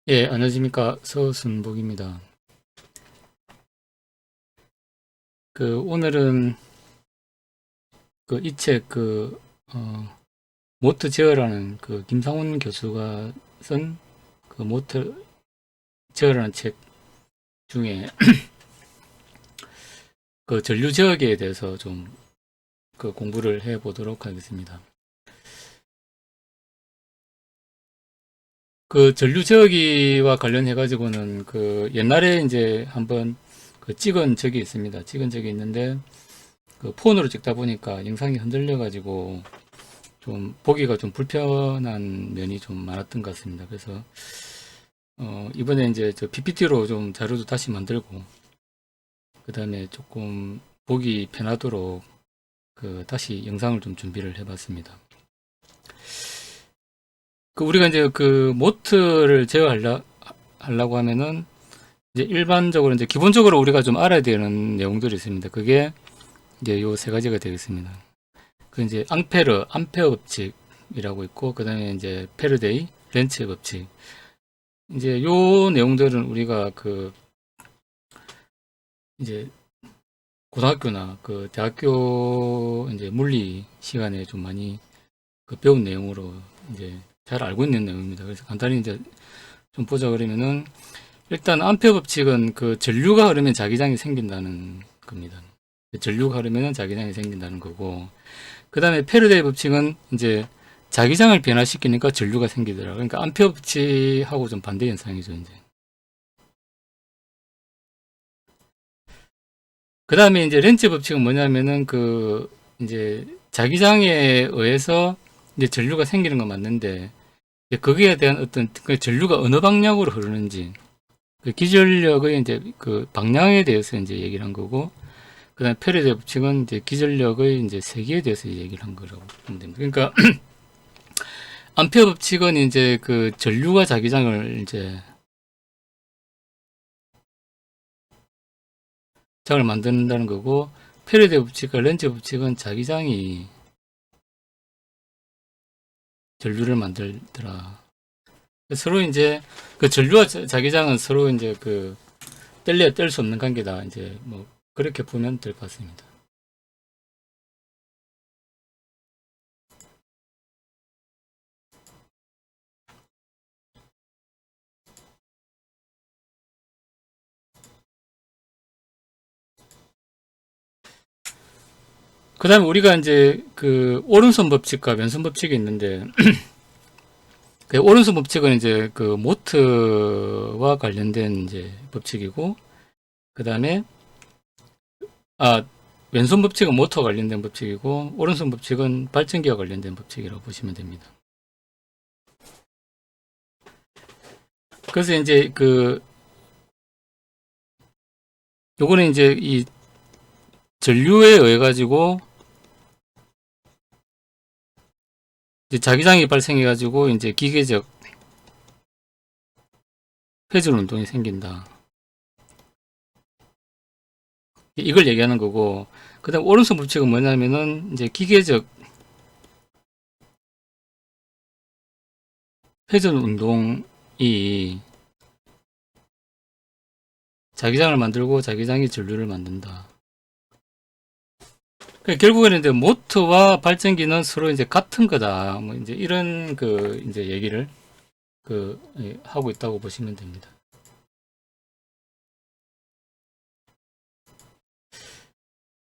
예, 안녕하십니까. 서순복입니다. 오늘은 이 책, 모트 제어라는 김상훈 교수가 쓴 모트 제어라는 책 중에 전류 제어기에 대해서 좀 공부를 해 보도록 하겠습니다. 전류 제어기와 관련해 가지고는 옛날에 이제 한번 찍은 적이 있습니다. 찍은 적이 있는데 폰으로 찍다 보니까 영상이 흔들려 가지고 좀 보기가 좀 불편한 면이 좀 많았던 것 같습니다. 그래서 이번에 이제 저 PPT로 좀 자료도 다시 만들고 그 다음에 조금 보기 편하도록 다시 영상을 좀 준비를 해봤습니다. 우리가 이제 모트를 제어하려고 하면은 이제 일반적으로 이제 기본적으로 우리가 좀 알아야 되는 내용들이 있습니다. 그게 이제 요 세 가지가 되겠습니다. 이제 암페어 법칙이라고 있고, 그 다음에 이제 페르데이, 렌츠 법칙. 이제 요 내용들은 우리가 이제 고등학교나 대학교 이제 물리 시간에 좀 많이 배운 내용으로 이제 잘 알고 있는 내용입니다. 그래서 간단히 이제 좀 보자 그러면은 일단 암페어 법칙은 전류가 흐르면 자기장이 생긴다는 겁니다. 전류가 흐르면 자기장이 생긴다는 거고, 그 다음에 페르데이 법칙은 이제 자기장을 변화시키니까 전류가 생기더라. 그러니까 암페어 법칙하고 좀 반대 현상이죠, 이제. 그 다음에 이제 렌츠 법칙은 뭐냐면은 이제 자기장에 의해서 이제 전류가 생기는 건 맞는데, 이제 거기에 대한 어떤 전류가 어느 방향으로 흐르는지, 기전력의 이제 방향에 대해서 이제 얘기를 한 거고, 그 다음에 페르데 법칙은 이제 기전력의 이제 세기에 대해서 얘기를 한 거라고 보면 됩니다. 그러니까 암페어 법칙은 이제 전류가 자기장을 이제 장을 만든다는 거고, 페르데 법칙과 렌즈 법칙은 자기장이 전류를 만들더라. 서로 이제 전류와 자기장은 서로 이제 뗄래야 뗄 수 없는 관계다. 이제 뭐 그렇게 보면 될 것 같습니다. 그 다음에 우리가 이제 오른손 법칙과 왼손 법칙이 있는데, 오른손 법칙은 이제 모트와 관련된 이제 법칙이고, 그 다음에, 아, 왼손 법칙은 모터와 관련된 법칙이고, 오른손 법칙은 발전기와 관련된 법칙이라고 보시면 됩니다. 그래서 이제 요거는 이제 이 전류에 의해 가지고 이제 자기장이 발생해 가지고 이제 기계적 회전 운동이 생긴다. 이걸 얘기하는 거고, 그 다음 오른손 법칙은 뭐냐면은 이제 기계적 회전 운동이 자기장을 만들고 자기장이 전류를 만든다. 결국에는 이제 모터와 발전기는 서로 이제 같은 거다. 뭐 이제 이런 이제 얘기를 하고 있다고 보시면 됩니다.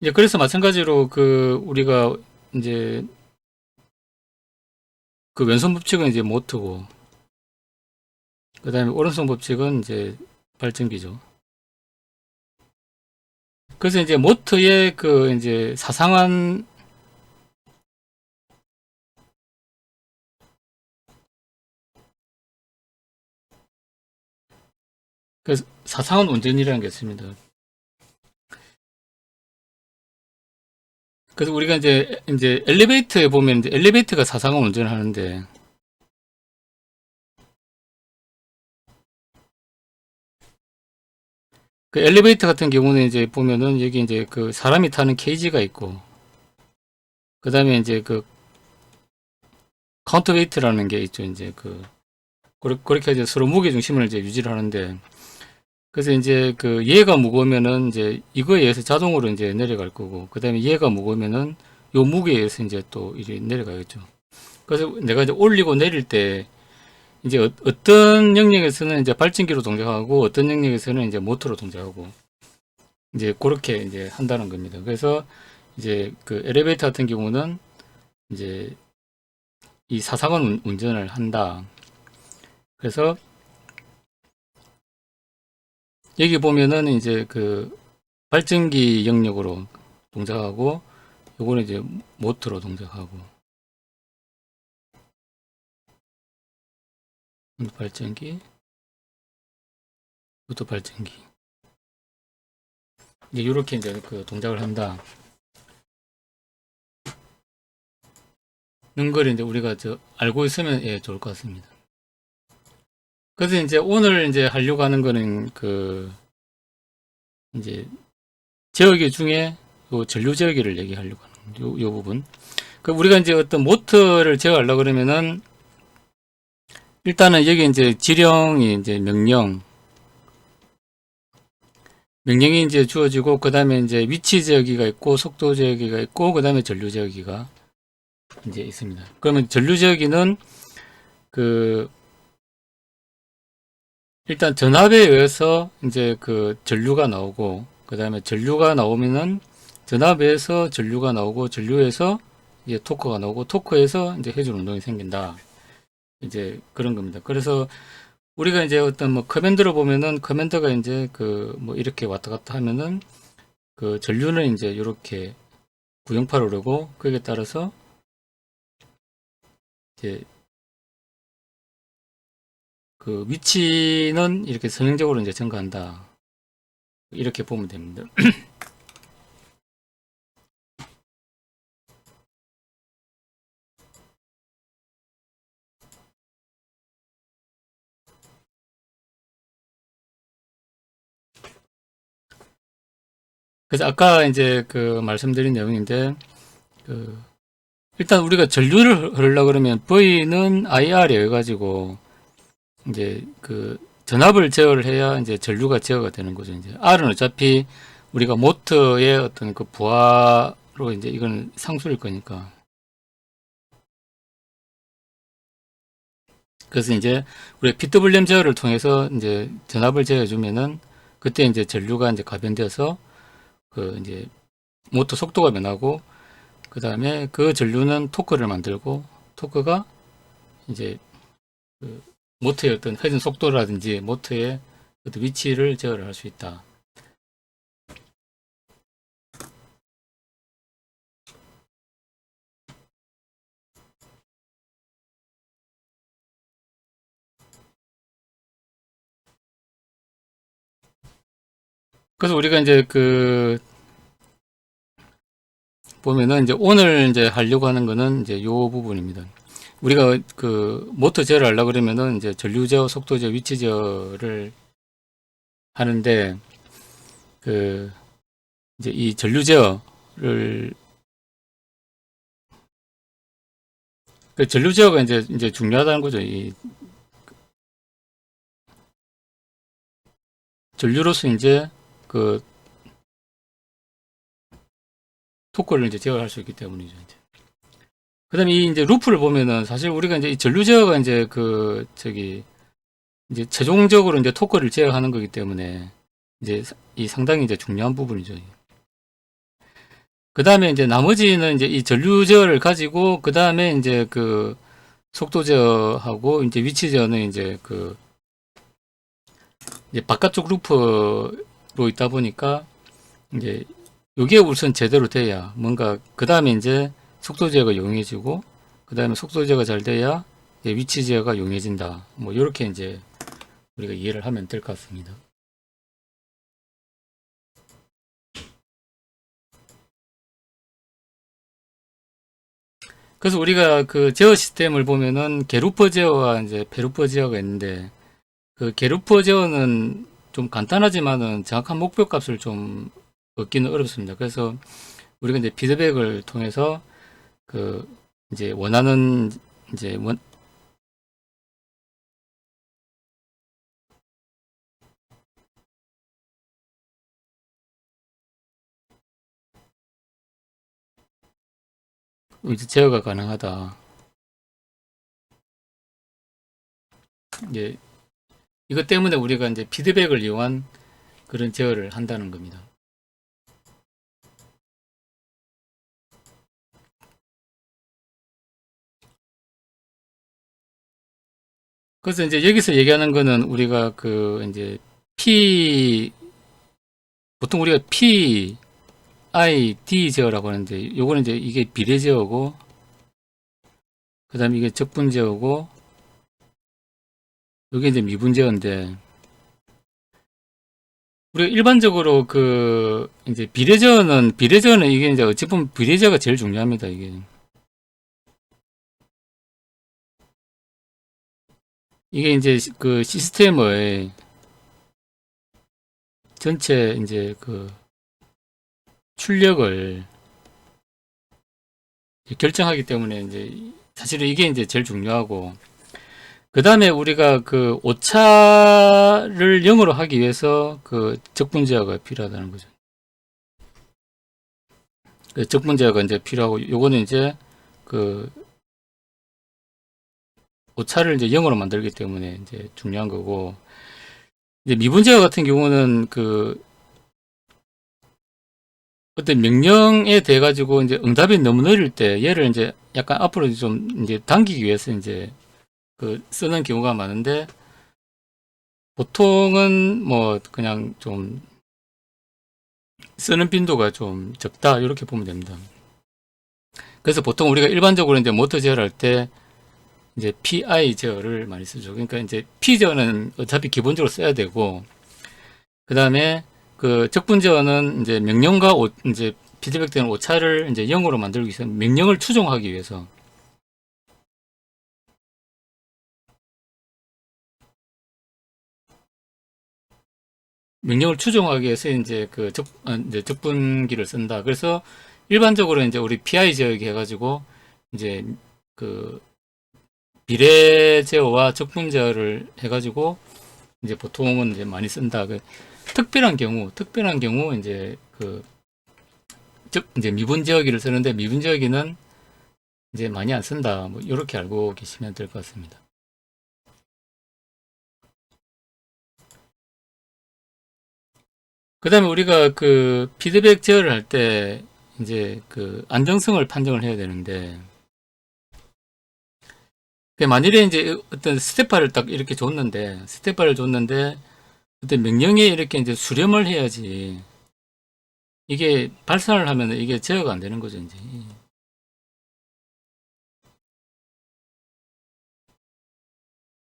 이제 그래서 마찬가지로 우리가 이제 왼손 법칙은 이제 모터고, 그 다음에 오른손 법칙은 이제 발전기죠. 그래서 이제 모터의 이제 사상한 사상한 운전이라는 게 있습니다. 그래서 우리가 이제 엘리베이터에 보면 이제 엘리베이터가 사상한 운전을 하는데, 엘리베이터 같은 경우는 이제 보면은 여기 이제 사람이 타는 케이지가 있고, 그 다음에 이제 카운터웨이트라는 게 있죠. 이제 그렇게 이제 서로 무게 중심을 이제 유지를 하는데, 그래서 이제 그 얘가 무거우면은 이제 이거에 의해서 자동으로 이제 내려갈 거고, 그 다음에 얘가 무거우면은 요 무게에 의해서 이제 또 이제 내려가겠죠. 그래서 내가 이제 올리고 내릴 때 이제 어떤 영역에서는 이제 발전기로 동작하고 어떤 영역에서는 이제 모터로 동작하고 이제 그렇게 이제 한다는 겁니다. 그래서 이제 그 엘리베이터 같은 경우는 이제 이 사상원 운전을 한다. 그래서 여기 보면은 이제 그 발전기 영역으로 동작하고 요거는 이제 모터로 동작하고 발전기, 이것도 발전기. 이제 이렇게 이제 그 동작을 한다. 는 걸 이제 우리가 알고 있으면 예, 좋을 것 같습니다. 그래서 이제 오늘 이제 하려고 하는 거는 그 이제 제어기 중에 요 전류 제어기를 얘기하려고 하는 요 부분. 그 우리가 이제 어떤 모터를 제어하려고 그러면은 일단은 여기 이제 지령이 이제 명령이 이제 주어지고 그 다음에 이제 위치 제어기가 있고 속도 제어기가 있고 그 다음에 전류 제어기가 이제 있습니다. 그러면 전류 제어기는 그 일단 전압에 의해서 이제 그 전류가 나오고 그 다음에 전류가 나오면은 전압에 의해서 전류가 나오고 전류에서 이제 토크가 나오고 토크에서 이제 회전 운동이 생긴다. 이제 그런 겁니다. 그래서 우리가 이제 어떤 뭐 커맨드로 보면은 커맨드가 이제 그 뭐 이렇게 왔다 갔다 하면은 그 전류는 이제 이렇게 구형파로 오르고 거기에 따라서 이제 그 위치는 이렇게 선형적으로 이제 증가한다. 이렇게 보면 됩니다. 그래서 아까 이제 그 말씀드린 내용인데 그 일단 우리가 전류를 흐르려고 그러면 V는 IR에 의해 가지고 이제 그 전압을 제어를 해야 이제 전류가 제어가 되는 거죠. 이제 R은 어차피 우리가 모터의 어떤 그 부하로 이제 이건 상수일 거니까. 그래서 이제 우리 PWM 제어를 통해서 이제 전압을 제어해 주면은 그때 이제 전류가 이제 가변돼서 그 이제 모터 속도가 변하고 그 다음에 그 전류는 토크를 만들고 토크가 이제 그 모터의 어떤 회전 속도라든지 모터의 어떤 위치를 제어를 할 수 있다. 그래서 우리가 이제 그 보면은 이제 오늘 이제 하려고 하는 거는 이제 요 부분입니다. 우리가 그 모터 제어를 하려고 그러면은 이제 전류 제어, 속도 제어, 위치 제어를 하는데 그 이제 이 전류 제어를 그 전류 제어가 이제 중요하다는 거죠. 이 전류로서 이제 그 토크를 이제 제어할 수 있기 때문이죠. 이제. 그다음에 이 이제 루프를 보면은 사실 우리가 이제 이 전류 제어가 이제 그 저기 이제 최종적으로 이제 토크를 제어하는 거기 때문에 이제 이 상당히 이제 중요한 부분이죠. 그 다음에 이제 나머지는 이제 이 전류 제어를 가지고 그 다음에 이제 그 속도 제어하고 이제 위치 제어는 이제 그 이제 바깥쪽 루프로 있다 보니까 이제 요게 우선 제대로 돼야 뭔가 그 다음에 이제 속도 제어가 용이해지고 그 다음에 속도 제어가 잘 돼야 위치 제어가 용이해진다. 뭐 이렇게 이제 우리가 이해를 하면 될 것 같습니다. 그래서 우리가 그 제어 시스템을 보면은 게루퍼 제어와 이제 페루퍼 제어가 있는데 그 게루퍼 제어는 좀 간단하지만은 정확한 목표 값을 좀 얻기는 어렵습니다. 그래서 우리가 이제 피드백을 통해서 그 이제 원하는 이제 이제 제어가 가능하다. 이제 이것 때문에 우리가 이제 피드백을 이용한 그런 제어를 한다는 겁니다. 그래서 이제 여기서 얘기하는 거는 우리가 그 이제 보통 우리가 PID 제어라고 하는데, 요거는 이제 이게 비례 제어고, 그 다음에 이게 적분 제어고, 요게 이제 미분 제어인데, 우리가 일반적으로 그 이제 비례 제어는 이게 이제 어찌 보면 비례 제어가 제일 중요합니다. 이게 이제 그 시스템의 전체 이제 그 출력을 결정하기 때문에 이제 사실은 이게 이제 제일 중요하고, 그 다음에 우리가 그 오차를 0으로 하기 위해서 그 적분제어가 필요하다는 거죠. 그 적분제어가 이제 필요하고, 요거는 이제 그 오차를 이제 0으로 만들기 때문에 이제 중요한 거고, 이제 미분제어 같은 경우는 그 어떤 명령에 대해 가지고 이제 응답이 너무 느릴 때 얘를 이제 약간 앞으로 좀 이제 당기기 위해서 이제 그 쓰는 경우가 많은데, 보통은 뭐 그냥 좀 쓰는 빈도가 좀 적다 이렇게 보면 됩니다. 그래서 보통 우리가 일반적으로 이제 모터 제어를 할 때 이제 PI 제어를 많이 쓰죠. 그러니까 이제 P 제어는 어차피 기본적으로 써야 되고, 그 다음에 그 적분 제어는 이제 명령과 이제 피드백되는 오차를 이제 0으로 만들기 위해서, 명령을 추종하기 위해서. 명령을 추종하기 위해서 이제 그 이제 적분기를 쓴다. 그래서 일반적으로 이제 우리 PI 제어기 해가지고 이제 그 비례 제어와 적분 제어를 해가지고 이제 보통은 이제 많이 쓴다. 그 특별한 경우 이제 그 이제 미분 제어기를 쓰는데, 미분 제어기는 이제 많이 안 쓴다. 뭐 이렇게 알고 계시면 될 것 같습니다. 그 다음에 우리가 그 피드백 제어를 할 때 이제 그 안정성을 판정을 해야 되는데, 만일에 이제 어떤 스텝바를 딱 이렇게 줬는데 어떤 명령에 이렇게 이제 수렴을 해야지 이게 발산을 하면 이게 제어가 안 되는 거죠, 이제.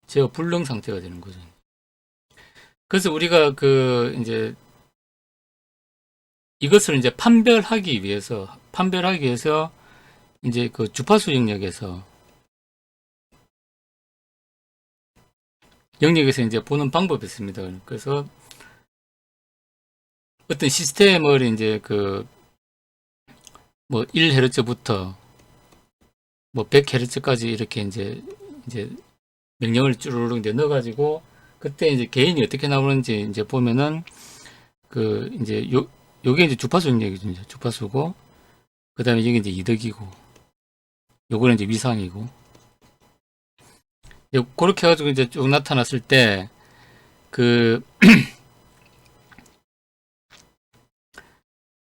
제어 불능 상태가 되는 거죠. 그래서 우리가 그 이제 이것을 이제 판별하기 위해서 이제 그 주파수 영역에서 이제 보는 방법이 있습니다. 그래서 어떤 시스템을 이제 그 뭐 1Hz부터 뭐 100Hz까지 이렇게 이제 명령을 쭈르륵 이제 넣어가지고, 그때 이제 개인이 어떻게 나오는지 이제 보면은 그 이제 요게 이제 주파수 영역이죠. 이제 주파수고, 그 다음에 이게 이제 이득이고, 요거는 이제 위상이고, 그렇게 해가지고 이제 쭉 나타났을 때, 그,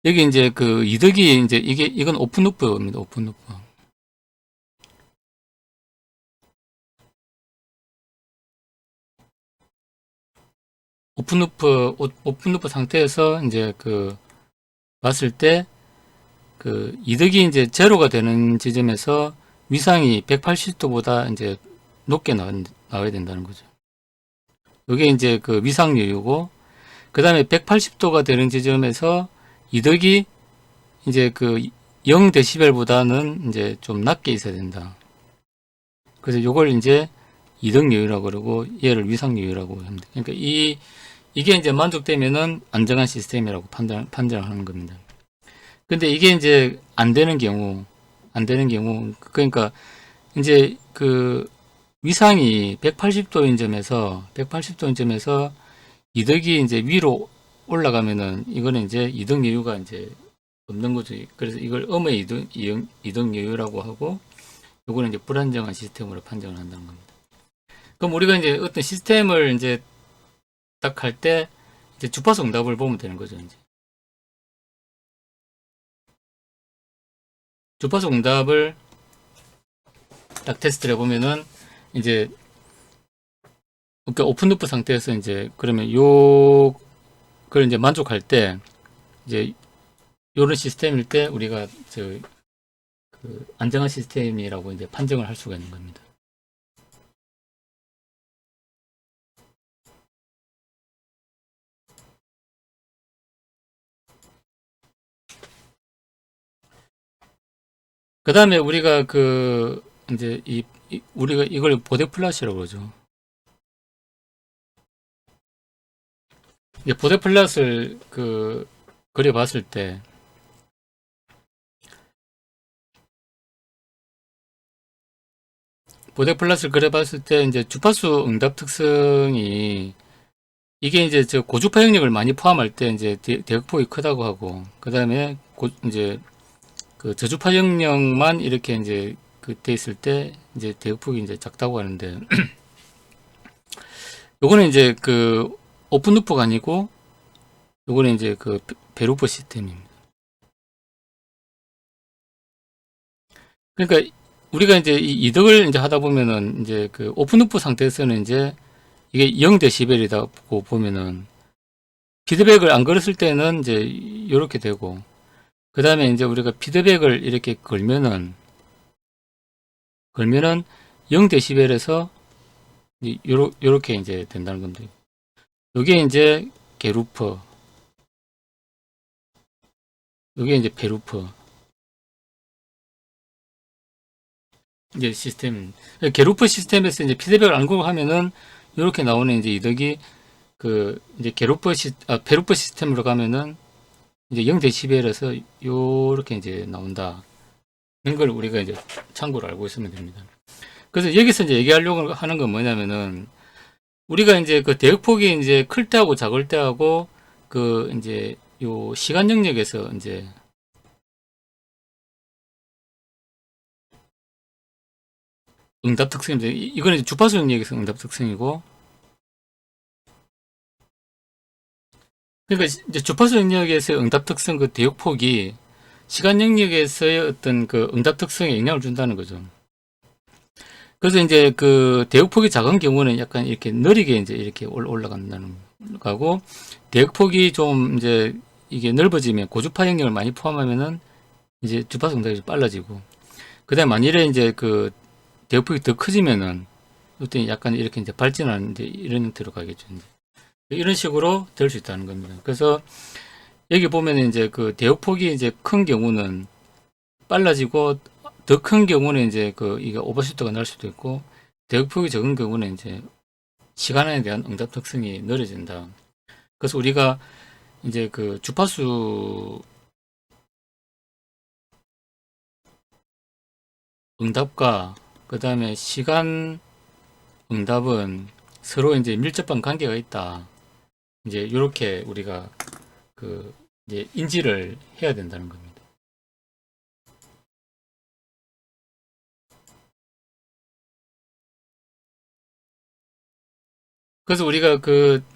여기 이제 그 이득이 이제 이건 오픈루프입니다. 오픈루프. 오픈루프 상태에서 이제 그 봤을 때 그 이득이 이제 제로가 되는 지점에서 위상이 180도보다 이제 높게 나와야 된다는 거죠. 이게 이제 그 위상 여유고, 그 다음에 180도가 되는 지점에서 이득이 이제 그 0dB보다는 이제 좀 낮게 있어야 된다. 그래서 이걸 이제 이득 여유라고 그러고, 얘를 위상 여유라고 합니다. 그러니까 이게 이제 만족되면은 안정한 시스템이라고 판단하는 겁니다. 근데 이게 이제 안 되는 경우, 그러니까 이제 그 위상이 180도인 점에서 이득이 이제 위로 올라가면은, 이거는 이제 이득 여유가 이제 없는 거죠. 그래서 이걸 음의 이동 여유라고 하고, 요거는 이제 불안정한 시스템으로 판정을 한다는 겁니다. 그럼 우리가 이제 어떤 시스템을 이제 딱 할 때 이제 주파수 응답을 보면 되는 거죠. 이제 주파수 응답을 딱 테스트를 해보면은 이제 그러니까 오픈루프 상태에서 이제 그러면 그걸 이제 만족할 때 이제 요런 시스템일 때 우리가 그 안정한 시스템이라고 이제 판정을 할 수가 있는 겁니다. 그 다음에 우리가 이제 우리가 이걸 보데 플랫이라고 그러죠. 이제 보데 플랫을 그려봤을 때 보데 플랫을 그려봤을 때 이제 주파수 응답 특성이 이게 이제 고주파 영역을 많이 포함할 때 이제 대역폭이 크다고 하고 그 다음에 이제 그 저주파 영역만 이렇게 이제 돼 있을 때 이제 대역폭이 이제 작다고 하는데 요거는 이제 오픈루프가 아니고 요거는 이제 베루프 시스템입니다. 그러니까 우리가 이제 이 이득을 이제 하다 보면은 이제 오픈루프 상태에서는 이제 이게 0데시벨이라고 보면은 피드백을 안 걸었을 때는 이제 이렇게 되고 그 다음에 이제 우리가 피드백을 이렇게 걸면은 0데시벨에서 요렇게 이제 된다는 건데 요게 이제 게루퍼 요게 이제 베루퍼 이제 시스템 게루퍼 시스템에서 이제 피드백을 안 걸고 하면은 이렇게 나오는 이제 이득이 이제 베루퍼 시스템으로 가면은 이제 0데시벨에서 요렇게 이제 나온다. 이걸 우리가 이제 참고로 알고 있으면 됩니다. 그래서 여기서 이제 얘기하려고 하는 건 뭐냐면은 우리가 이제 대역폭이 이제 클 때하고 작을 때하고 이제 요 시간 영역에서 이제 응답 특성인데 이거는 이제 주파수 영역에서 응답 특성이고 그러니까 이제 주파수 영역에서의 응답 특성 대역폭이 시간 영역에서의 어떤 응답 특성에 영향을 준다는 거죠. 그래서 이제 대역폭이 작은 경우는 약간 이렇게 느리게 이제 이렇게 올라간다는 거고 대역폭이 좀 이제 이게 넓어지면 고주파 영역을 많이 포함하면은 이제 주파수 응답이 빨라지고 그다음 만일에 이제 대역폭이 더 커지면은 이때 약간 이렇게 이제 발진하는 이제 이런 형태로 가겠죠. 이제. 이런 식으로 될 수 있다는 겁니다. 그래서 여기 보면 이제 대역폭이 이제 큰 경우는 빨라지고 더 큰 경우는 이제 이게 오버슈트가 날 수도 있고 대역폭이 적은 경우는 이제 시간에 대한 응답 특성이 느려진다. 그래서 우리가 이제 주파수 응답과 그 다음에 시간 응답은 서로 이제 밀접한 관계가 있다. 이제 이렇게 우리가 이제 인지를 해야 된다는 겁니다. 그래서 우리가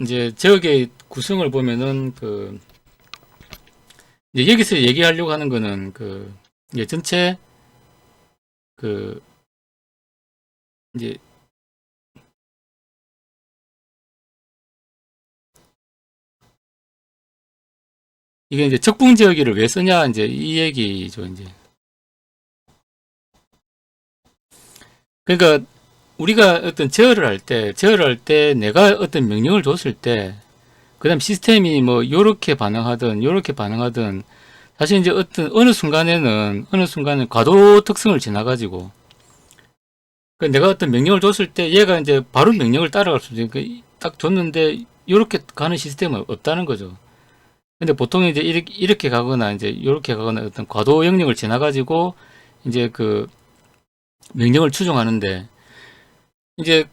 이제 지역의 구성을 보면은 이제 여기서 얘기하려고 하는 거는 이제 전체 이제 이게 이제 적분 지역기를 왜 쓰냐 이제 이 얘기죠 이제. 그러니까 우리가 어떤 제어를 할 때 내가 어떤 명령을 줬을 때 그다음 시스템이 뭐 요렇게 반응하든 사실 이제 어느 순간에는 과도 특성을 지나가지고 내가 어떤 명령을 줬을 때 얘가 이제 바로 명령을 따라갈 수도 있고 딱 줬는데 요렇게 가는 시스템은 없다는 거죠. 근데 보통 이제 이렇게 가거나 이제 이렇게 가거나 어떤 과도 영역을 지나가지고 이제 명령을 추종하는데 이제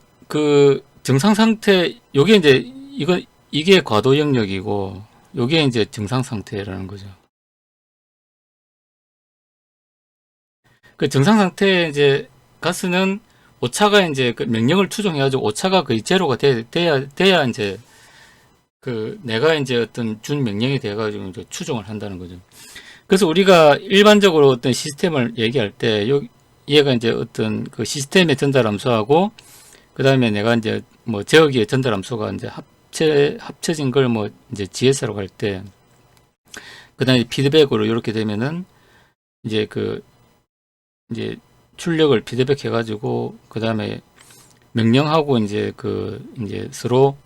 정상 상태 요게 이제 이게 과도 영역이고 요게 이제 정상 상태라는 거죠. 그 정상 상태에 이제 가스는 오차가 이제 그 명령을 추종해가지고 오차가 거의 제로가 돼야 이제 그 내가 이제 어떤 준 명령이 돼가지고 이제 추종을 한다는 거죠. 그래서 우리가 일반적으로 어떤 시스템을 얘기할 때 얘가 이제 어떤 그 시스템의 전달 함수하고 그 다음에 내가 이제 뭐 제어기의 전달 함수가 이제 합쳐진 걸 뭐 이제 GS라고 할 때 그 다음에 피드백으로 이렇게 되면은 이제 그 이제 출력을 피드백 해가지고 그 다음에 명령하고 이제 그 이제 서로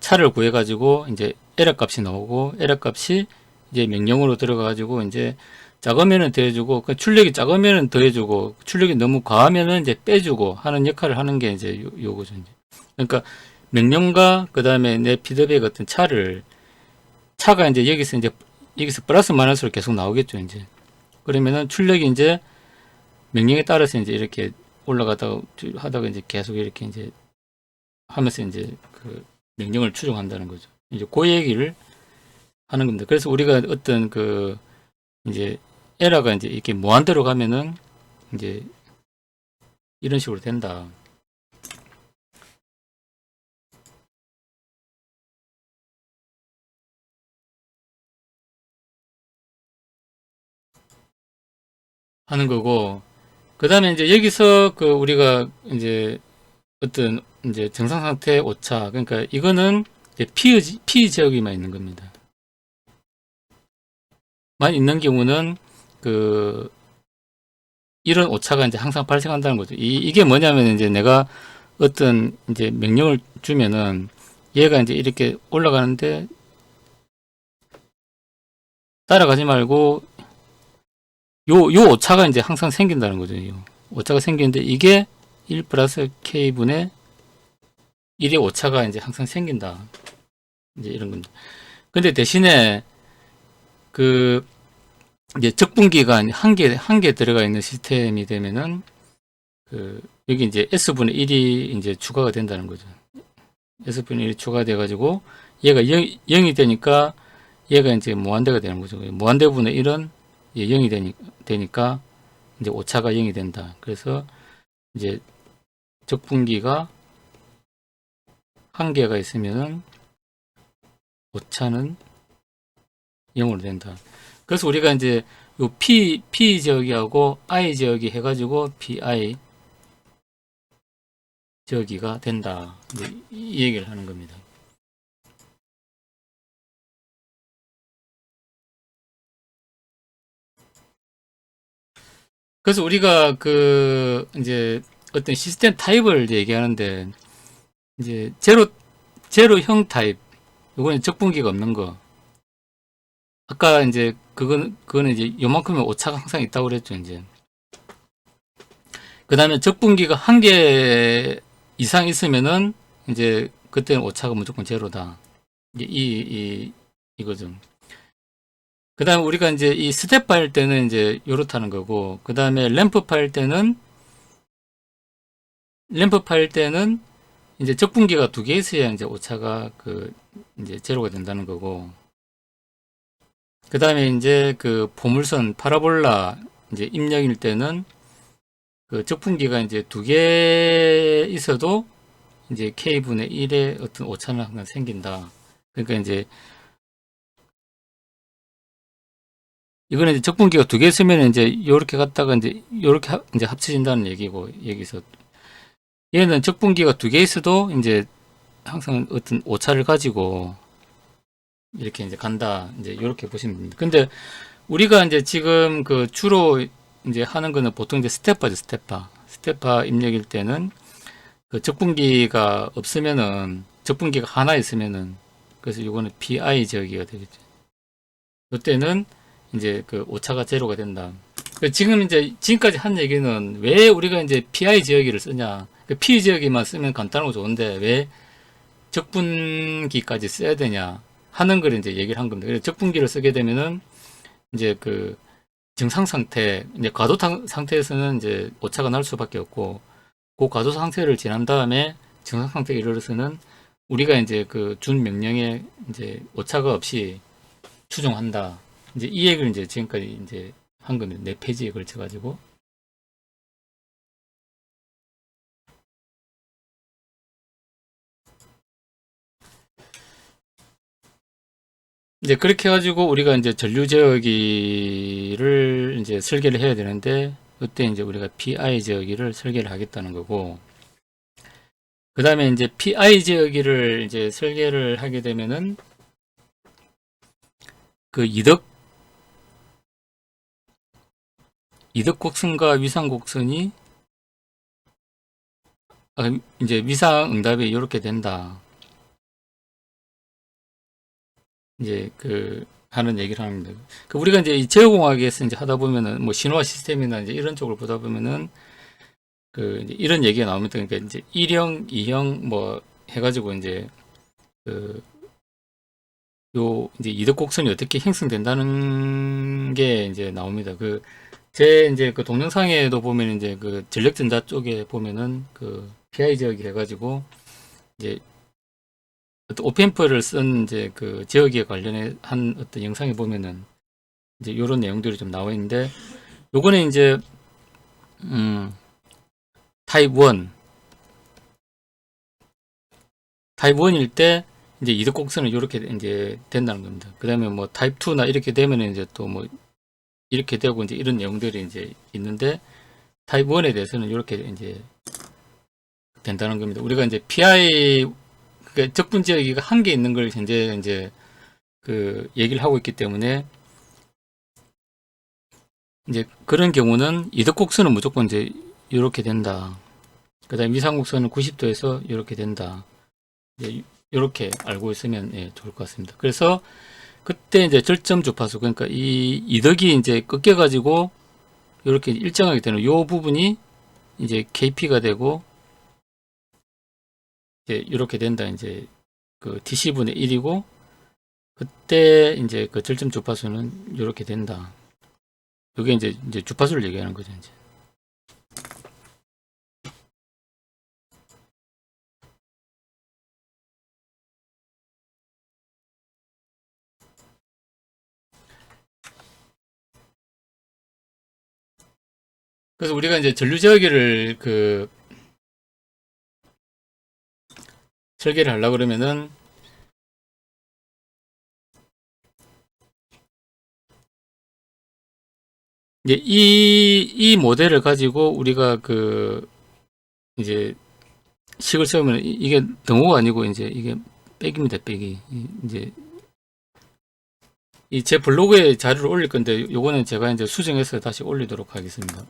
차를 구해가지고 이제 에러 값이 나오고 에러 값이 이제 명령으로 들어가가지고 이제 작으면은 더해주고 그 출력이 작으면은 더해주고 출력이 너무 과하면은 이제 빼주고 하는 역할을 하는 게 이제 요거죠. 이제. 그러니까 명령과 그 다음에 내 피드백 같은 차가 이제 여기서 플러스 마이너스로 계속 나오겠죠. 이제 그러면은 출력이 이제 명령에 따라서 이제 이렇게 올라가다가 하다가 이제 계속 이렇게 이제 하면서 이제 그 명령을 추종한다는 거죠. 이제 그 얘기를 하는 겁니다. 그래서 우리가 어떤 그 이제 에러가 이제 이렇게 무한대로 가면은 이제 이런 식으로 된다. 하는 거고, 그 다음에 이제 여기서 그 우리가 이제 어떤 이제 정상 상태 오차, 그러니까 이거는 이제 P 지역에만 있는 겁니다. 만 있는 경우는 그 이런 오차가 이제 항상 발생한다는 거죠. 이게 뭐냐면 이제 내가 어떤 이제 명령을 주면은 얘가 이제 이렇게 올라가는데 따라가지 말고 요 오차가 이제 항상 생긴다는 거죠. 요 오차가 생기는데 이게 1 플러스 K분의 1의 오차가 이제 항상 생긴다. 이제 이런 겁니다. 근데 대신에 그 이제 적분기가 한 개 들어가 있는 시스템이 되면은 그 여기 이제 S분의 1이 이제 추가가 된다는 거죠. S분의 1이 추가돼 가지고 얘가 0이 되니까 얘가 이제 무한대가 되는 거죠. 무한대분의 1은 0이 되니까 이제 오차가 0이 된다. 그래서 이제 적분기가 한 개가 있으면은 오차는 0으로 된다. 그래서 우리가 이제 요 P 지역이하고 I 지역이 해가지고 PI 지역이가 된다. 이 얘기를 하는 겁니다. 그래서 우리가 그 이제 어떤 시스템 타입을 얘기하는데 이제 제로형 타입, 요거는 적분기가 없는 거. 아까 이제 그거는 이제 요만큼의 오차가 항상 있다고 그랬죠. 이제 그 다음에 적분기가 한 개 이상 있으면은 이제 그때는 오차가 무조건 제로다. 이거죠. 그 다음에 우리가 이제 이 스텝 할 때는 이제 요렇다는 거고, 그 다음에 램프 할 때는 이제 적분기가 두 개 있어야 이제 오차가 그 이제 제로가 된다는 거고, 그 다음에 이제 그 포물선 파라볼라 이제 입력일 때는 그 적분기가 이제 두 개 있어도 이제 K분의 1의 어떤 오차는 항상 생긴다. 그러니까 이제 이거는 이제 적분기가 두 개 있으면 이제 요렇게 갔다가 이제 요렇게 이제 합쳐진다는 얘기고, 여기서 얘는 적분기가 두 개 있어도 이제 항상 어떤 오차를 가지고 이렇게 이제 간다. 이제 요렇게 보시면 됩니다. 근데 우리가 이제 지금 그 주로 이제 하는 거는 보통 이제 스테파죠, 스테파 입력일 때는 그 적분기가 없으면은 적분기가 하나 있으면은 그래서 이거는 PI 지역이가 되겠죠. 이때는 이제 그 오차가 제로가 된다. 지금 이제 지금까지 한 얘기는 왜 우리가 이제 PI 지역기를 쓰냐. 그 P 지역기만 쓰면 간단하고 좋은데 왜 적분기까지 써야 되냐 하는 걸 이제 얘기를 한 겁니다. 그래서 적분기를 쓰게 되면은 이제 그 정상 상태, 이제 과도 상태에서는 이제 오차가 날 수밖에 없고, 그 과도 상태를 지난 다음에 정상 상태에 이르러서는 우리가 이제 그 준 명령에 이제 오차가 없이 추종한다. 이제 이 얘기를 이제 지금까지 이제 한 겁니다. 4페이지에 걸쳐가지고. 이제 그렇게 해가지고 우리가 이제 전류 제어기를 이제 설계를 해야 되는데, 그때 이제 우리가 PI 제어기를 설계를 하겠다는 거고, 그 다음에 이제 PI 제어기를 이제 설계를 하게 되면은 그 이득 곡선과 위상 곡선이 이제 위상 응답이 이렇게 된다. 이제 그 하는 얘기를 하는데, 그 우리가 이제 이 제어공학에서 이제 하다 보면은 뭐 신호화 시스템이나 이제 이런 쪽을 보다 보면은 그 이제 이런 얘기가 나옵니다. 그러니까 이제 1형, 2형 뭐 해가지고 이제 그 요 이제 이득 곡선이 어떻게 형성된다는 게 이제 나옵니다. 그 제 이제 그 동영상에도 보면 이제 그 전력전자 쪽에 보면은 그 PI 제어기 해가지고 이제 어떤 오펜프를 쓴 이제 그 제어기에 관련해 한 어떤 영상에 보면은 이제 요런 내용들이 좀 나와 있는데, 요거는 이제 타입 1 타입 1일 때 이제 이득 곡선은 이렇게 이제 된다는 겁니다. 그 다음에 뭐 타입 2나 이렇게 되면 이제 또 뭐 이렇게 되고 이제 이런 내용들이 이제 있는데, 타입 1에 대해서는 이렇게 이제 된다는 겁니다. 우리가 이제 PI 그러니까 적분 제어기가 한 개 있는 걸 현재 이제 그 얘기를 하고 있기 때문에, 이제 그런 경우는 이득 곡선은 무조건 이제 이렇게 된다. 그 다음에 위상 곡선은 90도에서 이렇게 된다. 이렇게 알고 있으면 예, 좋을 것 같습니다. 그래서 그때 이제 절점 주파수, 그러니까 이 이득이 이제 꺾여 가지고 이렇게 일정하게 되는 요 부분이 이제 KP가 되고, 이제 이렇게 된다. 이제 그 DC분의 1이고, 그때 이제 그 절점 주파수는 이렇게 된다. 이게 이제 주파수를 얘기하는 거죠, 이제. 그래서 우리가 이제 전류 제어기를 그 설계를 하려고 그러면은 이제 이 모델을 가지고 우리가 그 이제 식을 세우면 이게 등호가 아니고 이제 이게 백입니다, 백이. 이제 이 제 블로그에 자료를 올릴 건데 요거는 제가 이제 수정해서 다시 올리도록 하겠습니다.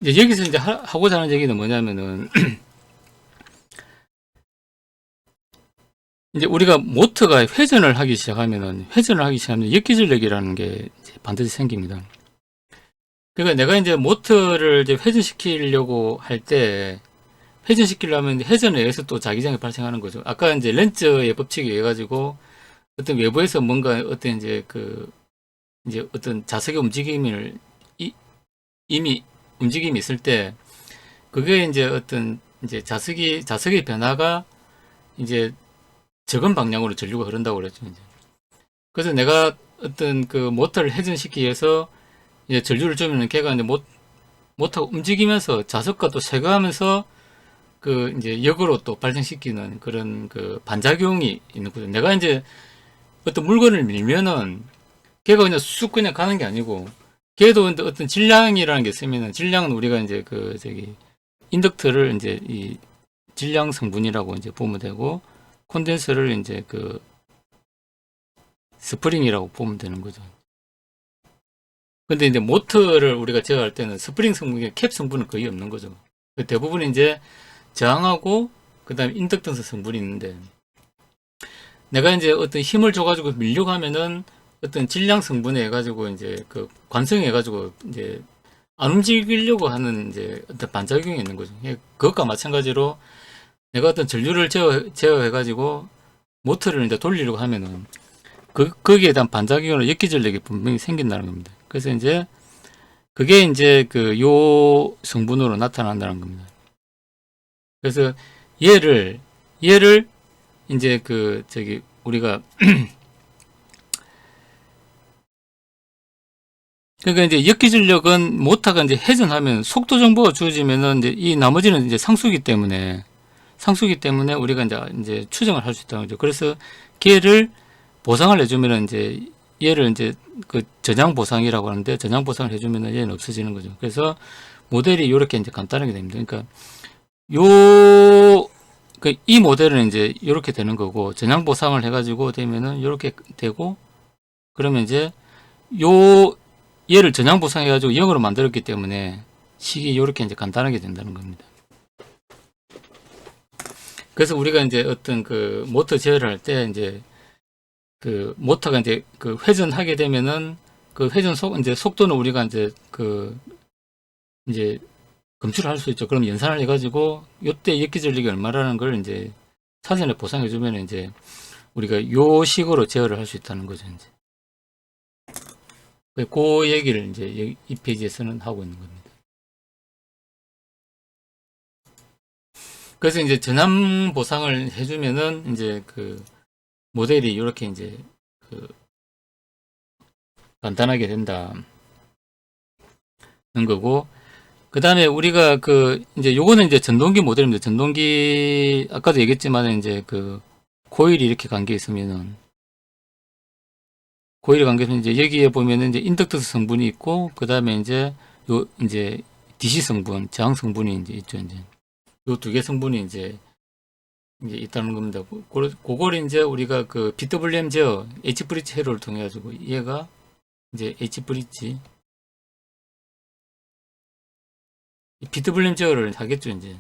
이제 여기서 이제 하고자 하는 얘기는 뭐냐면은 이제 우리가 모터가 회전을 하기 시작하면 역기전력이라는 게 이제 반드시 생깁니다. 그러니까 내가 이제 모터를 이제 회전시키려고 할 때, 회전시키려면 회전에 의해서 또 자기장이 발생하는 거죠. 아까 이제 렌츠의 법칙에 의해 가지고 어떤 외부에서 뭔가 어떤 이제 그 이제 어떤 자석의 움직임을 이미 움직임이 있을 때, 그게 이제 어떤 이제 자석의 변화가 이제 적은 방향으로 전류가 흐른다고 그랬죠. 이제. 그래서 내가 어떤 그 모터를 회전시키기 위해서 이제 전류를 주면은 걔가 이제 모터가 움직이면서 자석과 또 쇄거하면서 그 이제 역으로 또 발생시키는 그런 그 반작용이 있는 거죠. 내가 이제 어떤 물건을 밀면은 걔가 그냥 쑥 그냥 가는 게 아니고, 걔도 어떤 질량이라는 게 있으면은, 질량은 우리가 이제 그 저기 인덕터를 이제 이 질량 성분이라고 이제 보면 되고, 콘덴서를 이제 그 스프링이라고 보면 되는 거죠. 근데 이제 모터를 우리가 제어할 때는 스프링 성분이 캡 성분은 거의 없는 거죠. 대부분 이제 저항하고 그다음에 인덕턴스 성분이 있는데, 내가 이제 어떤 힘을 줘가지고 밀려고 하면은 어떤 질량 성분에 해가지고 이제 그 관성해 가지고 이제 안 움직이려고 하는 이제 어떤 반작용이 있는 거죠. 그것과 마찬가지로 내가 어떤 전류를 제어해가지고 모터를 이제 돌리려고 하면은 거기에 대한 반작용으로 역기전력이 분명히 생긴다는 겁니다. 그래서 이제 그게 이제 그 요 성분으로 나타난다는 겁니다. 그래서 얘를 이제 그 저기 우리가 그러니까 이제 역기전력은 모터가 이제 회전하면 속도 정보가 주어지면은 이제 이 나머지는 이제 상수기 때문에 우리가 이제 추정을 할 수 있다는 거죠. 그래서 걔를 보상을 해주면은 이제 얘를 이제 그 저장 보상이라고 하는데 저장 보상을 해주면은 얘는 없어지는 거죠. 그래서 모델이 이렇게 이제 간단하게 됩니다. 그러니까 요 이 모델은 이제 이렇게 되는 거고 저장 보상을 해가지고 되면은 이렇게 되고 그러면 이제 요 얘를 전향 보상해가지고 0으로 만들었기 때문에 식이 이렇게 이제 간단하게 된다는 겁니다. 그래서 우리가 이제 어떤 그 모터 제어를 할 때 이제 그 모터가 이제 그 회전하게 되면은 그 회전 이제 속도는 우리가 이제 그 이제 검출을 할 수 있죠. 그럼 연산을 해가지고 요때 역기전력이 얼마라는 걸 이제 사전에 보상해주면 이제 우리가 요 식으로 제어를 할 수 있다는 거죠. 이제. 그 얘기를 이제 이 페이지에서는 하고 있는 겁니다. 그래서 이제 전환 보상을 해주면은 이제 그 모델이 이렇게 이제 그 간단하게 된다는 거고, 그 다음에 우리가 그 이제 요거는 이제 전동기 모델입니다. 전동기 아까도 얘기했지만 이제 그 코일이 이렇게 감겨 있으면은 코일이 감겨 있으면 이제 여기에 보면은 이제 인덕터스 성분이 있고 그 다음에 이제 요 이제 DC 성분, 저항 성분이 이제 있죠. 이제 요 두 개 성분이 이제 있다는 겁니다. 그걸 이제 우리가 그 BWM 제어 H 브릿지 회로를 통해 가지고 얘가 이제 H 브릿지 BWM 제어를 하겠죠. 이제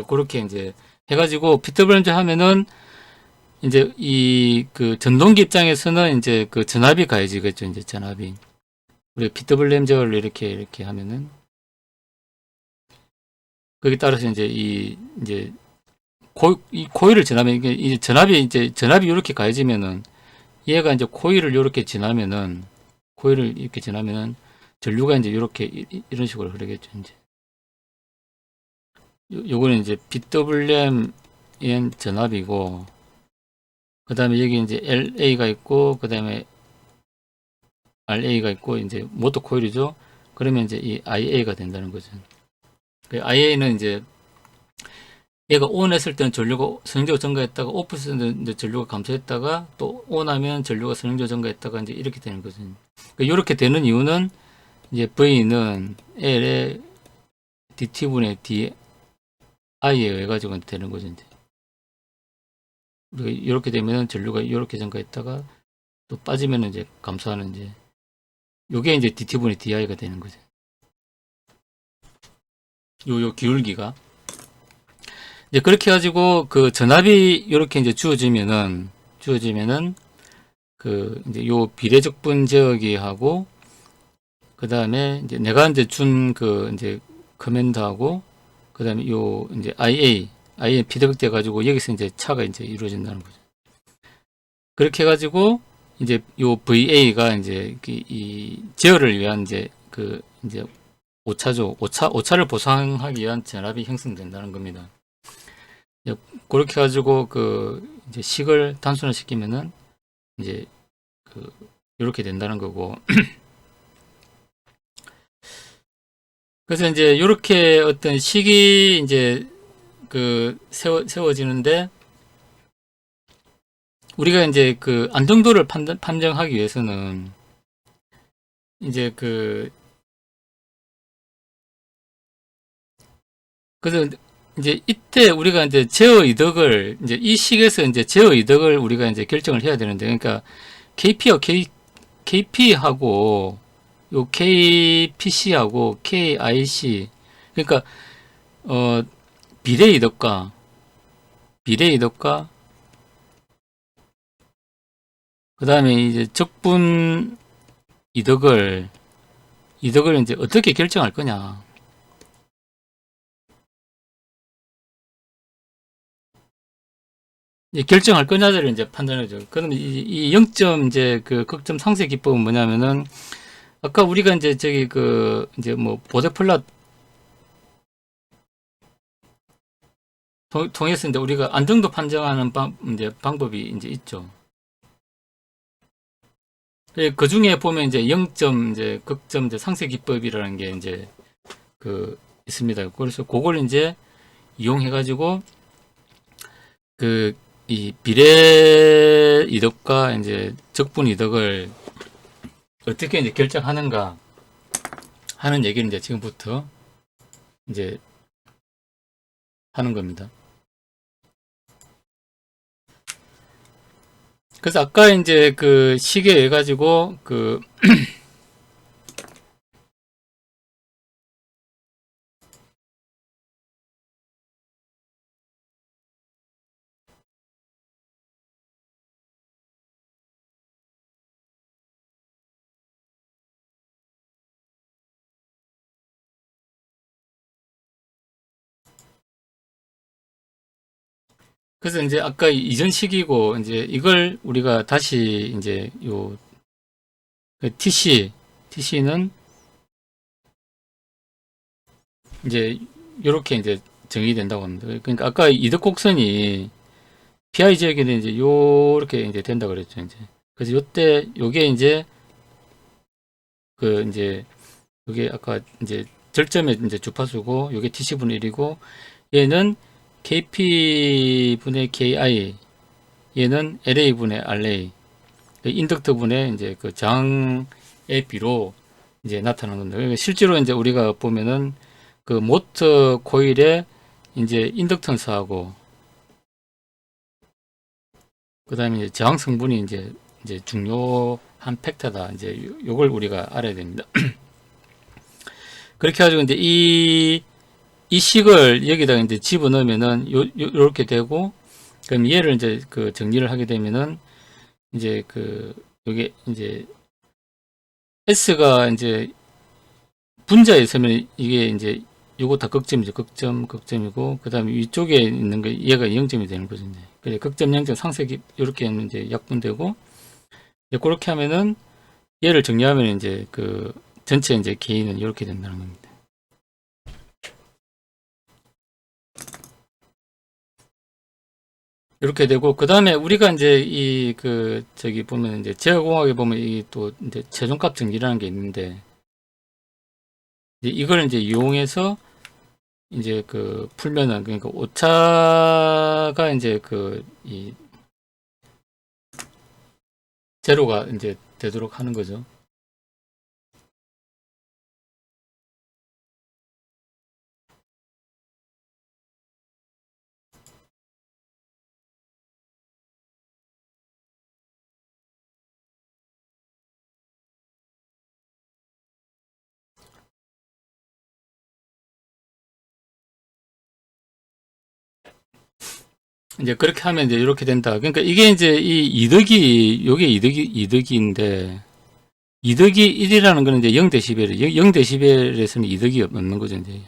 그렇게 이제 해가지고 BWM 제어 하면은 이제 이 그 전동기 입장에서는 이제 그 전압이 가해지겠죠. 이제 전압이 우리가 BWM 제어를 이렇게 하면은 거기에 따라서 이제 이제 이 코일을 지나면 이게 전압이 이렇게 가해지면은 얘가 이제 코일을 이렇게 지나면은 전류가 이제 이렇게 이런 식으로 흐르겠죠. 이제 요거는 이제 BWM 전압이고 그 다음에 여기 이제 LA가 있고 그 다음에 RA가 있고 이제 모터 코일이죠. 그러면 이제 이 IA가 된다는 거죠. 그 IA는 이제 얘가 ON 했을 때는 전류가 선행적으로 증가했다가 오프 했을 때는 전류가 감소했다가 또 ON 하면 전류가 선행적으로 증가했다가 이제 이렇게 되는 거죠. 이렇게 되는 이유는 이제 V는 L의 DT분의 DI에 의해 가지고 되는 거죠. 이제 이렇게 되면 전류가 이렇게 증가했다가 또 빠지면 이제 감소하는 이제 요게 이제 DT분의 DI가 되는 거죠. 요 기울기가 이제 그렇게 해가지고 그 전압이 이렇게 이제 주어지면은 그 이제 요 비례적분 제어기하고 그 다음에 이제 내가 이제 준 그 이제 커맨드하고 그 다음에 요 이제 IA 피드백 돼 가지고 여기서 이제 차가 이제 이루어진다는 거죠. 그렇게 해가지고 이제 요 VA가 이제 이 제어를 위한 이제 그 이제 오차죠. 오차를 보상하기 위한 전압이 형성된다는 겁니다. 그렇게 해가지고 그 이제 식을 단순화 시키면은 이제 그 이렇게 된다는 거고. 그래서 이제 이렇게 어떤 식이 이제 그 세워지는데 우리가 이제 그 안정도를 판정하기 위해서는 이제 그래서 이제 이때 우리가 이제 제어 이득을 이제 이 식에서 이제 제어 이득을 우리가 이제 결정을 해야 되는데 그러니까 KP하고 요 KPC하고 KIC 그러니까 비례 이득과 그 다음에 이제 적분 이득을 이제 어떻게 결정할 거냐. 결정할 거냐를 이제 판단하죠. 그러면 이 0점 이제 그 극점 상쇄 기법은 뭐냐면은 아까 우리가 이제 저기 그 이제 뭐 보드 플랫 통해서 이제 우리가 안정도 판정하는 이제 방법이 이제 있죠. 그 중에 보면 이제 0점 이제 극점 이제 상쇄 기법이라는 게 이제 그 있습니다. 그래서 그걸 이제 이용해 가지고 그 이 비례 이득과 이제 적분 이득을 어떻게 이제 결정하는가 하는 얘기를 이제 지금부터 이제 하는 겁니다. 그래서 아까 이제 그 시계 해가지고 그 그래서 이제 아까 이전 시기고 이제 이걸 우리가 다시 이제 요 TC는 이제 요렇게 이제 정의된다고 합니다. 그러니까 아까 이득 곡선이 PI 지역에는 이제 요렇게 이제 된다 그랬죠. 이제 그래서 요때 요게 이제 그 이제 요게 아까 이제 절점의 이제 주파수고 요게 TC분의 1이고 얘는 KP분의 KI 얘는 LA분의 RA 인덕터분의 이제 그 저항의 비로 이제 나타나는 겁니다. 그러니까 실제로 이제 우리가 보면은 그 모터 코일의 이제 인덕턴스하고 그 다음에 이제 저항 성분이 이제 중요한 팩터다. 이제 요걸 우리가 알아야 됩니다. 그렇게 해가지고 이제 이 식을 여기다가 이제 집어넣으면은 요렇게 되고 그럼 얘를 이제 그 정리를 하게 되면은 이제 그 요게 이제 S가 이제 분자에 있으면 이게 이제 요거 다 극점이죠. 극점이고 그 다음에 위쪽에 있는 거 얘가 0점이 되는 거죠. 이제. 그래 극점 0점 상색이 이렇게 하면 이제 약분되고 이제 그렇게 하면은 얘를 정리하면 이제 그 전체 이제 개인은 이렇게 된다는 겁니다. 이렇게 되고 그 다음에 우리가 이제 이 그 저기 보면 이제 제어공학에 보면 이 또 이제 최종값 정리라는 게 있는데 이제 이걸 이제 이용해서 이제 그 풀면은 그러니까 오차가 이제 그 이 제로가 이제 되도록 하는 거죠. 이제 그렇게 하면 이제 이렇게 된다. 그러니까 이게 이제 이 이득이 요게 이득인데 이득이 1이라는 거는 이제 0데시벨, 0데시벨에서는 이득이 없는 거죠. 이제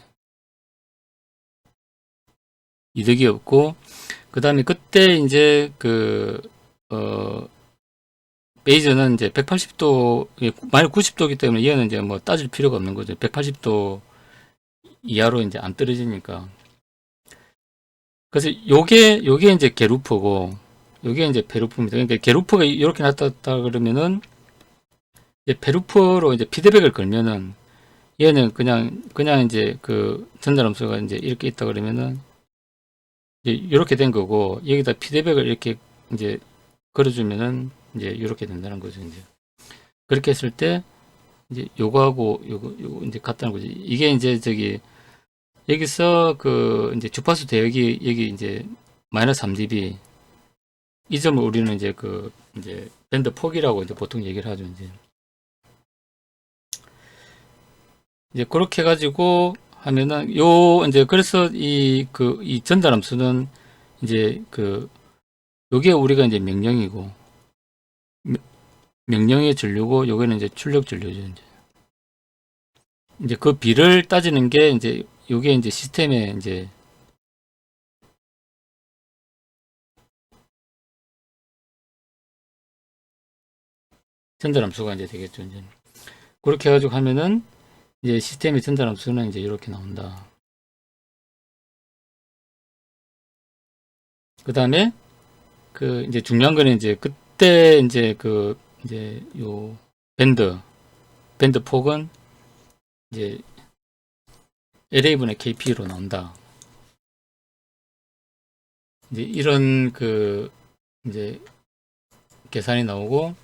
이득이 없고 그 다음에 그때 이제 그 베이저는 이제 180도 만약 90도이기 때문에 얘는 이제 뭐 따질 필요가 없는 거죠. 180도 이하로 이제 안 떨어지니까. 그래서 요게 이제 게루프고 요게 이제 베루프입니다. 그러니까 게루프가 이렇게 나타났다 그러면은 이제 베루프로 이제 피드백을 걸면은 얘는 그냥 이제 그 전달함수가 이제 이렇게 있다 그러면은 이제 이렇게 된 거고 여기다 피드백을 이렇게 이제 걸어주면은 이제 이렇게 된다는 거죠. 이제 그렇게 했을 때 이제 요거하고 요거 이제 같다는 거지. 이게 이제 저기 여기서 그 이제 주파수 대역이 여기 이제 마이너스 3dB 이 점을 우리는 이제 그 이제 밴드 폭이라고 이제 보통 얘기를 하죠. 이제 그렇게 해가지고 하면은 요 이제 그래서 이 전달함수는 이제 그 요게 우리가 이제 명령이고 명령의 전류고 요거는 이제 출력 전류죠. 이제 그 비를 따지는 게 이제 요게 이제 시스템의 이제 전달함수가 이제 되겠죠. 이제 그렇게 해가지고 하면은 이제 시스템의 전달함수는 이제 이렇게 나온다. 그 다음에 그 이제 중요한 거는 이제 그때 이제 그 이제 요 밴드 폭은 이제 LA분의 KP로 나온다. 이제 이런 그 이제 계산이 나오고,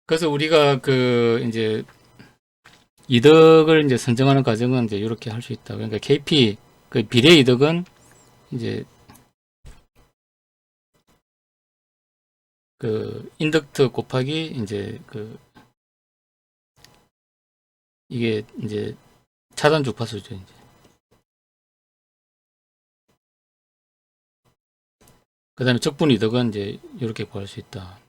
그래서 우리가 그 이제 이득을 이제 선정하는 과정은 이제 이렇게 할 수 있다. 그러니까 KP 그 비례 이득은 이제 그 인덕트 곱하기 이제 그 이게 이제 차단 주파수죠. 이제 그 다음에 적분 이득은 이제 이렇게 구할 수 있다.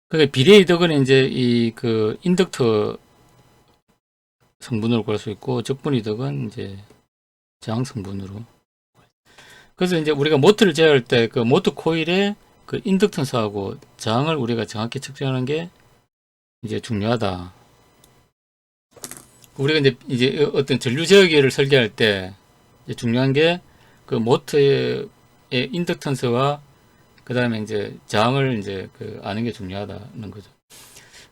그러니까 비례 이득은 이제 이 그 인덕트 성분으로 구할 수 있고, 적분 이득은 이제 저항 성분으로. 그래서 이제 우리가 모트를 제어할 때 그 모트 코일의 그 인덕턴스하고 저항을 우리가 정확히 측정하는 게 이제 중요하다. 우리가 이제 어떤 전류 제어기를 설계할 때 이제 중요한 게 그 모터의 인덕턴스와 그 다음에 이제 저항을 이제 그 아는 게 중요하다는 거죠.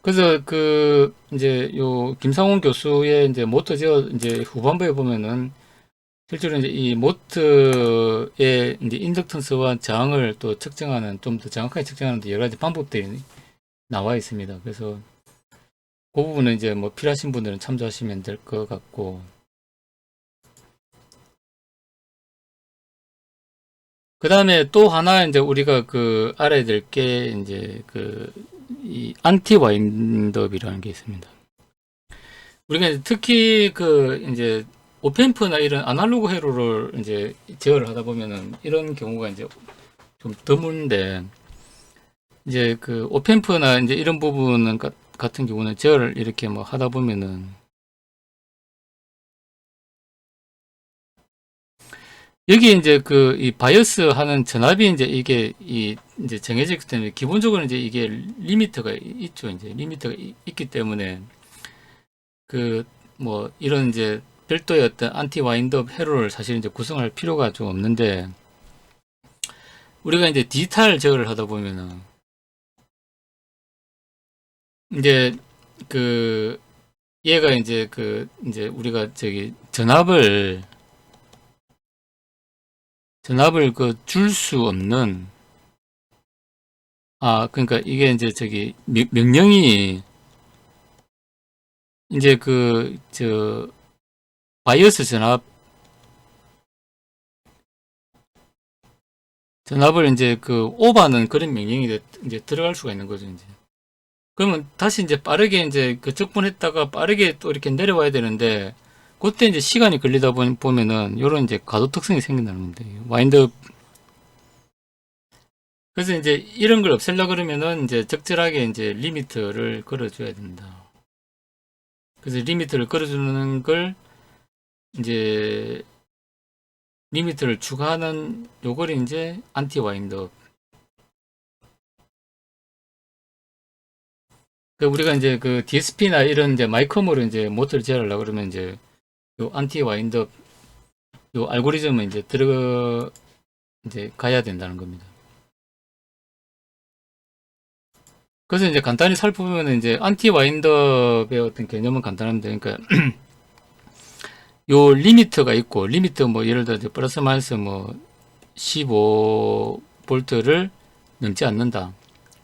그래서 그 이제 요 김상훈 교수의 이제 모터 제어 이제 후반부에 보면은 실제로 이제 이 모트의 이제 인덕턴스와 저항을 또 측정하는, 좀 더 정확하게 측정하는 여러 가지 방법들이 나와 있습니다. 그래서 그 부분은 이제 뭐 필요하신 분들은 참조하시면 될 것 같고, 그 다음에 또 하나 이제 우리가 그 알아야 될 게 이제 그 이 안티 와인드업이라는 게 있습니다. 우리가 특히 그 이제 오펜프나 이런 아날로그 회로를 이제 제어를 하다 보면은 이런 경우가 이제 좀 드문데, 이제 그 오펜프나 이제 이런 부분은 같은 경우는 제어를 이렇게 뭐 하다 보면은 여기 이제 그 이 바이어스 하는 전압이 이제 이게 이 이제 정해져 있기 때문에 기본적으로 이제 이게 리미터가 있죠. 이제 리미터가 있기 때문에 그 뭐 이런 이제 별도의 어떤 안티 와인드업 회로를 사실 이제 구성할 필요가 좀 없는데, 우리가 이제 디지털 제어를 하다 보면은 이제 그 얘가 이제 그 이제 우리가 저기 전압을 그 줄 수 없는, 그러니까 이게 이제 저기 명령이 이제 그 저 바이오스 전압을 이제 그 오버하는 그런 명령이 이제 들어갈 수가 있는 거죠. 이제 그러면 다시 이제 빠르게 이제 그 적분했다가 빠르게 또 이렇게 내려와야 되는데, 그때 이제 시간이 걸리다 보면은 요런 이제 가도 특성이 생긴다는 건데, 와인드. 그래서 이제 이런 걸 없애려 그러면은 이제 적절하게 이제 리미트를 걸어줘야 된다. 그래서 리미트를 걸어주는 걸 이제 리미트를 추가하는 요걸 이제 안티 와인드. 그 우리가 이제 그 DSP나 이런 이제 마이컴으로 이제 모터를 제어하려고 그러면 이제 요 안티 와인드 요 알고리즘은 이제 들어가 이제 가야 된다는 겁니다. 그래서 이제 간단히 살펴보면 이제 안티 와인드의 어떤 개념은 간단합니다. 그러니까 요 리미터가 있고, 리미터 뭐 예를 들어 플러스 마이너스 뭐 15볼트를 넘지 않는다.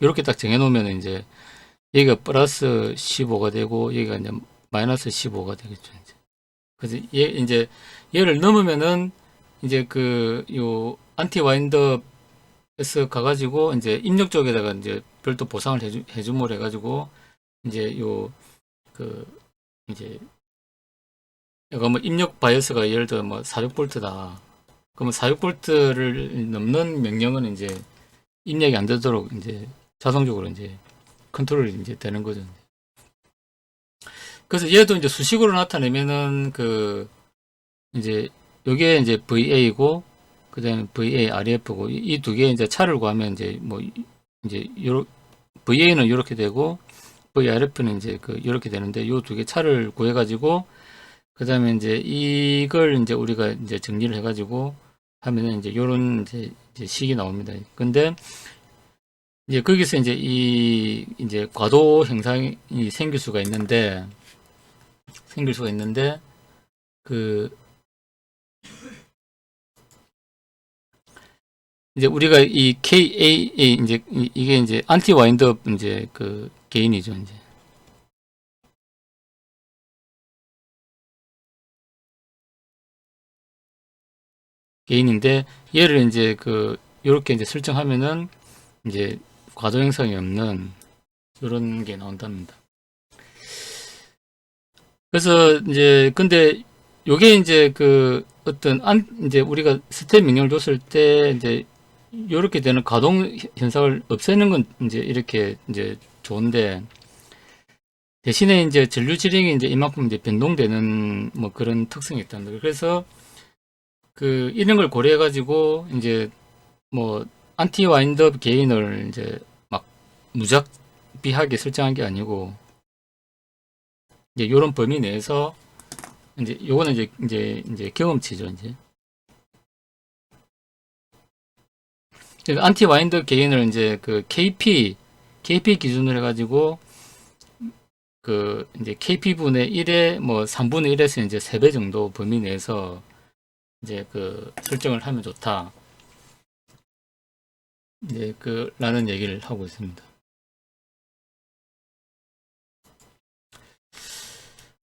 이렇게 딱 정해 놓으면 이제 여기가 플러스 15가 되고 여기가 이제 마이너스 15가 되겠죠. 이제. 그래서 이제 얘를 넘으면은 이제 그 요 안티 와인드에서 가가지고 이제 입력 쪽에다가 이제 별도 보상을 해줌으로 해가지고 이제 요 그 이제 이거 뭐 입력 바이오스가 예를 들어 뭐 400볼트다. 그러면 400볼트를 넘는 명령은 이제 입력이 안 되도록 이제 자동적으로 이제 컨트롤이 이제 되는 거죠. 그래서 얘도 이제 수식으로 나타내면은 그 이제 요게 이제 VA고 그다음에 VA RF고 이 두 개 이제 차를 구하면 이제 뭐 이제 요 VA는 이렇게 되고 VRF는 이제 그 이렇게 되는데 요 두 개 차를 구해 가지고 그 다음에 이제 이걸 이제 우리가 이제 정리를 해가지고 하면은 이제 요런 이제 식이 나옵니다. 근데 이제 거기서 이제 이제 과도 현상이 생길 수가 있는데 그 이제 우리가 이 KA 이제 이게 이제 안티 와인드업 이제 그 게인이죠. 이제 게인인데 얘를 이제 그 요렇게 이제 설정하면은 이제 과도 형상이 없는 이런 게 나온답니다. 그래서 이제 근데 요게 이제 그 어떤 이제 우리가 스텝 명령을 줬을 때 이제 요렇게 되는 가동 현상을 없애는 건 이제 이렇게 이제 좋은데 대신에 이제 전류 지령이 이제 이만큼 이제 변동되는 뭐 그런 특성이 있답니다. 그래서 그 이런 걸 고려해 가지고 이제 뭐 안티 와인드업 게인을 이제 막 무작비하게 설정한 게 아니고 이제 요런 범위 내에서 이제 요거는 이제 경험치죠. 이제 안티 와인드 게인을 이제 그 KP 기준으로 해가지고 그 이제 KP분의 1에 뭐 3분의 1에서 이제 3배 정도 범위 내에서 이제 그 설정을 하면 좋다. 이제 그 라는 얘기를 하고 있습니다.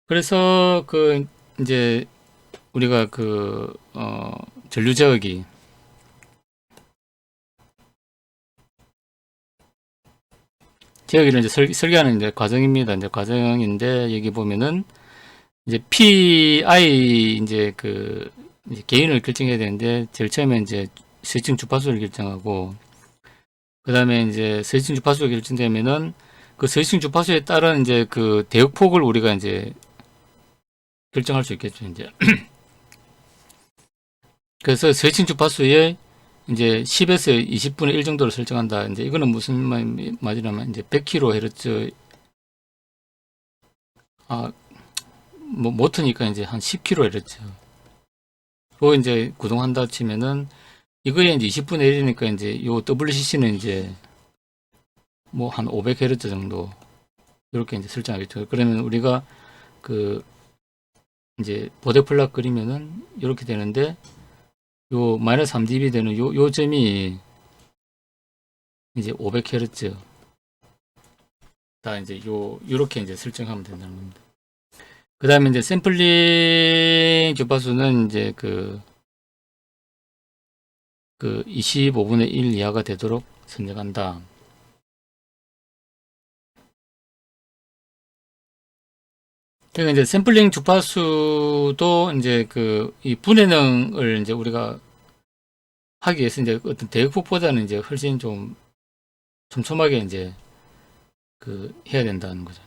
그래서 그 이제 우리가 그 전류 제어기 제어기를 이제 설계하는 이제 과정입니다. 이제 과정인데 여기 보면은 이제 PI 이제 그 이제 개인을 결정해야 되는데 제일 처음에 이제 스위칭 주파수를 결정하고 그 다음에 이제 스위칭 주파수가 결정되면은 그 스위칭 주파수에 따른 이제 그 대역폭을 우리가 이제 결정할 수 있겠죠. 이제 그래서 스위칭 주파수에 이제 10에서 20분의 1 정도를 설정한다. 이제 이거는 무슨 말이냐면 이제 100kHz 뭐 모터니까 이제 한 10kHz 그거 이제 구동한다 치면은 이거에 이제 20분의 1이니까 이제 요 WCC는 이제 뭐 한 500Hz 정도 이렇게 이제 설정하겠죠. 그러면 우리가 그 이제 보드 플랫 그리면은 이렇게 되는데 요 마이너스 3dB 되는 요 점이 이제 500Hz 다 이제 요렇게 이제 설정하면 된다는 겁니다. 그 다음에 이제 샘플링 주파수는 이제 그 25분의 1 이하가 되도록 선정한다. 그러니까 이제 샘플링 주파수도 이제 그 이 분해능을 이제 우리가 하기 위해서 이제 어떤 대역폭보다는 이제 훨씬 좀 촘촘하게 이제 그 해야 된다는 거죠.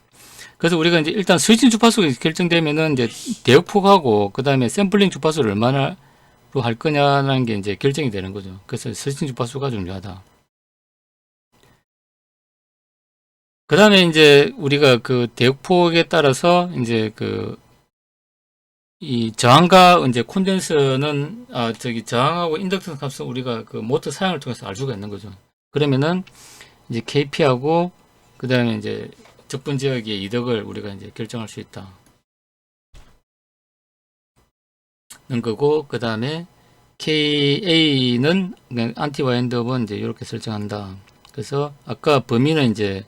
그래서 우리가 이제 일단 스위칭 주파수가 결정되면은 이제 대역폭하고 그 다음에 샘플링 주파수를 얼마나로 할 거냐라는 게 이제 결정이 되는 거죠. 그래서 스위칭 주파수가 중요하다. 그 다음에 이제 우리가 그 대역폭에 따라서 이제 그 이 저항과 이제 콘덴서는 저기 저항하고 인덕턴스 값은 우리가 그 모터 사양을 통해서 알 수가 있는 거죠. 그러면은 이제 KP하고 그 다음에 이제 적분 지역의 이득을 우리가 이제 결정할 수 있다는 거고 그 다음에 KA는 안티 와인드업은 이제 이렇게 설정한다. 그래서 아까 범위는 이제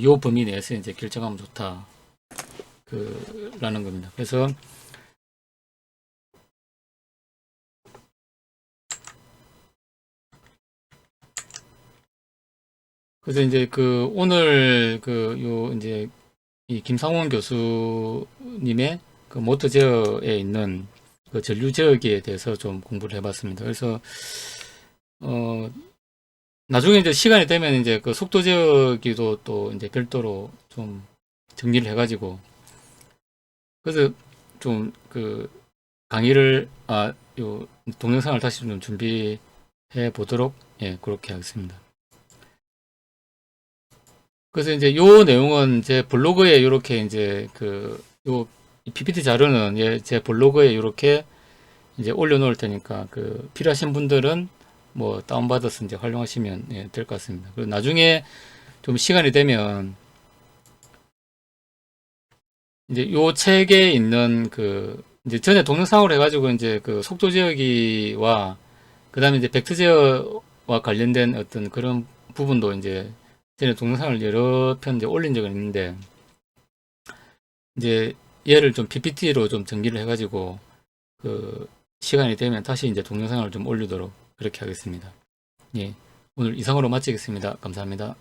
요 범위 내에서 이제 결정하면 좋다. 라는 겁니다. 그래서 이제 그 오늘 그 요 이제 이 김상원 교수님의 그 모터 제어에 있는 그 전류 제어기에 대해서 좀 공부를 해봤습니다. 그래서 어 나중에 이제 시간이 되면 이제 그 속도 제어기도 또 이제 별도로 좀 정리를 해가지고 그래서 좀 그 강의를 요 동영상을 다시 좀 준비해 보도록 예 그렇게 하겠습니다. 그래서 이제 요 내용은 제 블로그에 이렇게 이제 요 PPT 자료는 제 블로그에 이렇게 이제 올려놓을 테니까 필요하신 분들은 뭐 다운받아서 이제 활용하시면 될 것 같습니다. 그리고 나중에 좀 시간이 되면 이제 요 책에 있는 이제 전에 동영상으로 해가지고 이제 속도 제어기와 그 다음에 이제 벡터 제어와 관련된 어떤 그런 부분도 이제 전에 동영상을 여러 편 이제 올린 적은 있는데 이제 얘를 좀 PPT로 좀 전기를 해가지고 시간이 되면 다시 이제 동영상을 좀 올리도록 그렇게 하겠습니다. 예. 오늘 이상으로 마치겠습니다. 감사합니다.